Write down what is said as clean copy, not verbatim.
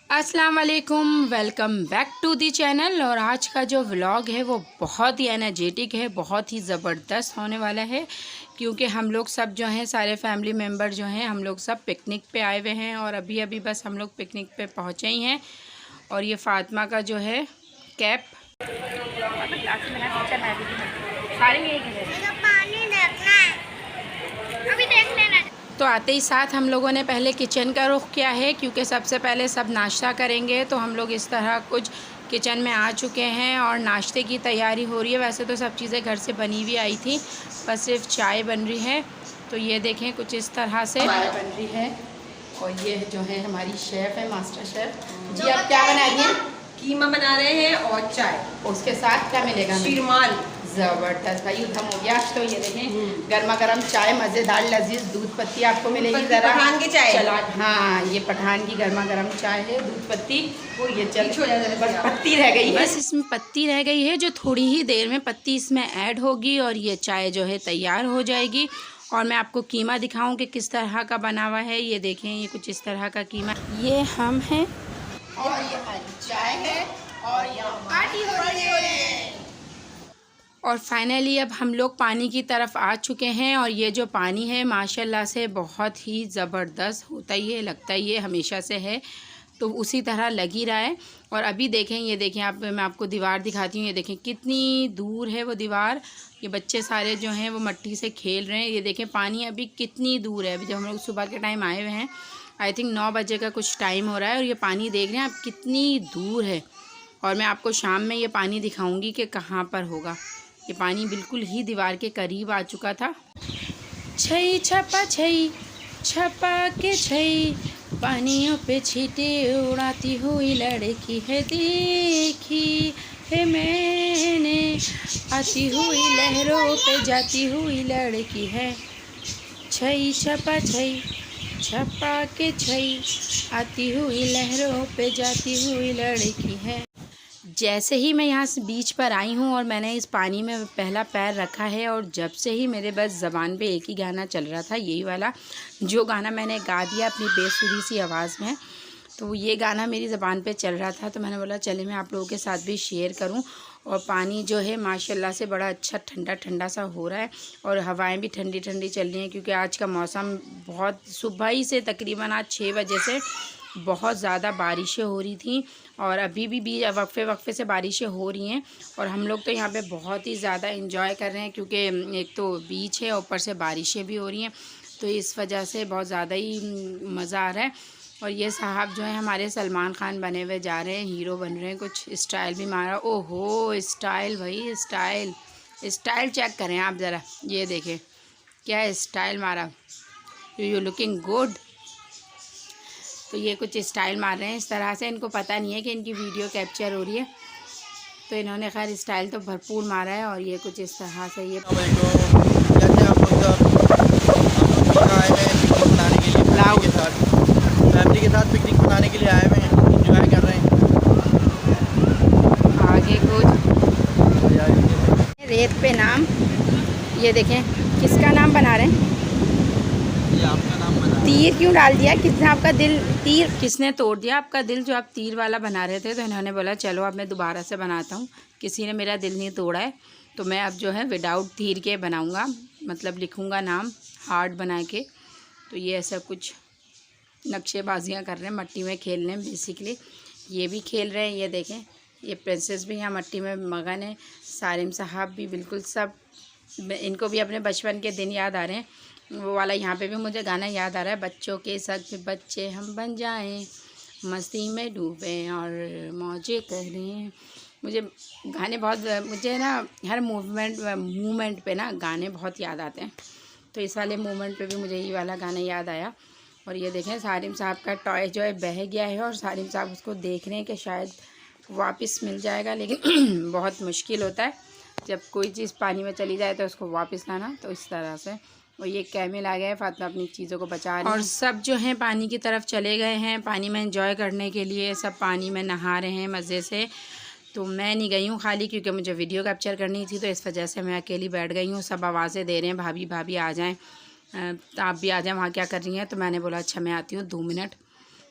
अस्सलाम वालेकुम, welcome back to the channel. और आज का जो व्लॉग है वो बहुत ही एनर्जेटिक है, बहुत ही ज़बरदस्त होने वाला है, क्योंकि हम लोग सब जो हैं सारे फैमिली मेम्बर जो हैं हम लोग सब पिकनिक पे आए हुए हैं। और अभी अभी बस हम लोग पिकनिक पे पहुँचे ही हैं। और ये फ़ातिमा का जो है कैप तो आते ही साथ हम लोगों ने पहले किचन का रुख किया है, क्योंकि सबसे पहले सब नाश्ता करेंगे। तो हम लोग इस तरह कुछ किचन में आ चुके हैं और नाश्ते की तैयारी हो रही है। वैसे तो सब चीज़ें घर से बनी हुई आई थी, बस सिर्फ चाय बन रही है। तो ये देखें कुछ इस तरह से चाय बन रही है। और ये जो है हमारी शेफ़ है, मास्टर शेफ़ जी। आप क्या बना रही हैं? कीमा बना रहे हैं और चाय। उसके साथ क्या मिलेगा? शीरमाल। ज़बरदस्त भाई, उधम हो गया। तो ये देखें गर्मा गर्म चाय, मज़ेदार लजीज दूध पत्ती आपको मिलेगी। ज़रा पठान की चाय चला, हाँ ये पठान की गर्मा गर्म चाय है, दूध पत्ती। वो ये चल बस पत्ती रह गई है, बस इसमें पत्ती रह गई है, जो थोड़ी ही देर में पत्ती इसमें ऐड होगी और ये चाय जो है तैयार हो जाएगी। और मैं आपको कीमा दिखाऊं कि किस तरह का बना हुआ है। ये देखें, ये कुछ इस तरह का कीमा। ये हम हैं और ये हमारी चाय है और यहाँ पार्टी हो रही है। और फाइनली अब हम लोग पानी की तरफ आ चुके हैं। और ये जो पानी है माशाल्लाह से बहुत ही ज़बरदस्त होता ही है, लगता ही है हमेशा से है, तो उसी तरह लग ही रहा है। और अभी देखें, ये देखें मैं आपको दीवार दिखाती हूँ। ये देखें कितनी दूर है वो दीवार। ये बच्चे सारे जो हैं वो मट्टी से खेल रहे हैं। ये देखें पानी अभी कितनी दूर है। अभी जब हम लोग सुबह के टाइम आए हुए हैं, आई थिंक 9 बजे का कुछ टाइम हो रहा है, और ये पानी देख रहे हैं आप कितनी दूर है। और मैं आपको शाम में ये पानी दिखाऊंगी कि कहाँ पर होगा। ये पानी बिल्कुल ही दीवार के करीब आ चुका था। छई छपा छई छपा के छई, पानियों पे छींटे उड़ाती हुई लड़की है, देखी है मैंने आती हुई लहरों पे जाती हुई लड़की है। छई छपा छई छपा के छई, आती हुई लहरों पे जाती हुई लड़की है। जैसे ही मैं यहाँ से बीच पर आई हूँ और मैंने इस पानी में पहला पैर रखा है, और जब से ही मेरे बस ज़बान पे एक ही गाना चल रहा था, यही वाला जो गाना मैंने गा दिया अपनी बेसुरी सी आवाज़ में। तो ये गाना मेरी ज़बान पे चल रहा था, तो मैंने बोला चले मैं आप लोगों के साथ भी शेयर करूं। और पानी जो है माशाल्लाह से बड़ा अच्छा ठंडा ठंडा सा हो रहा है, और हवाएं भी ठंडी ठंडी चल रही हैं, क्योंकि आज का मौसम बहुत सुबह ही से तकरीबन आज 6 बजे से बहुत ज़्यादा बारिशें हो रही थी। और अभी भी वक्फे से बारिशें हो रही हैं। और हम लोग तो यहाँ पे बहुत ही ज़्यादा इंजॉय कर रहे हैं, क्योंकि एक तो बीच है, ऊपर से बारिशें भी हो रही हैं, तो इस वजह से बहुत ज़्यादा ही मज़ा आ रहा है। और ये साहब जो है हमारे सलमान खान बने हुए जा रहे हैं, हीरो बन रहे हैं, कुछ स्टाइल भी मारा। ओहो स्टाइल भाई, स्टाइल चेक करें आप ज़रा, ये देखें क्या स्टाइल मारा, यू लुकिंग गुड। तो ये कुछ स्टाइल मार रहे हैं इस तरह से। इनको पता नहीं है कि इनकी वीडियो कैप्चर हो रही है, तो इन्होंने खैर स्टाइल तो भरपूर मारा है। और ये कुछ इस तरह से ये फैमिली के साथ पिकनिक मनाने के लिए आए हुए हैं, इंजॉय कर रहे हैं। आगे कुछ रेत पे नाम, ये देखें किसका नाम बना रहे हैं। ये आपका नाम बना। तीर क्यों डाल दिया? किसने आपका दिल, तीर किसने तोड़ दिया आपका दिल जो आप तीर वाला बना रहे थे? तो इन्होंने बोला चलो अब मैं दोबारा से बनाता हूँ। किसी ने मेरा दिल नहीं तोड़ा है, तो मैं अब जो है विदाउट तीर के बनाऊँगा, मतलब लिखूँगा नाम हार्ट बना के। तो ये ऐसा कुछ नक्शेबाजियाँ कर रहे हैं, मट्टी में खेल रहे हैं बेसिकली। ये भी खेल रहे हैं, ये देखें ये प्रिंसेस भी यहाँ मट्टी में मगन है। सारिम साहब भी बिल्कुल सब, इनको भी अपने बचपन के दिन याद आ रहे हैं। वो वाला यहाँ पे भी मुझे गाना याद आ रहा है, बच्चों के साथ बच्चे हम बन जाएं, मस्ती में डूबें और मौजें करें। मुझे गाने बहुत, मुझे ना हर मूवमेंट पे ना गाने बहुत याद आते हैं, तो इस वाले मूवमेंट पे भी मुझे ये वाला गाना याद आया। और ये देखें सारिम साहब का टॉय जो है बह गया है, और सारिम साहब उसको देख रहे हैं कि शायद वापस मिल जाएगा, लेकिन बहुत मुश्किल होता है जब कोई चीज़ पानी में चली जाए तो उसको वापस लाना। तो इस तरह से। और ये कैमल आ गया है, फातिमा अपनी चीज़ों को बचा रही है, और सब जो हैं पानी की तरफ चले गए हैं पानी में एंजॉय करने के लिए। सब पानी में नहा रहे हैं मज़े से। तो मैं नहीं गई हूँ खाली, क्योंकि मुझे वीडियो कैप्चर करनी थी, तो इस वजह से मैं अकेली बैठ गई हूँ। सब आवाज़ें दे रहे हैं भाभी भाभी आ जाएँ, आप भी आ जाएँ, वहाँ क्या कर रही हैं? तो मैंने बोला अच्छा मैं आती हूँ 2 मिनट।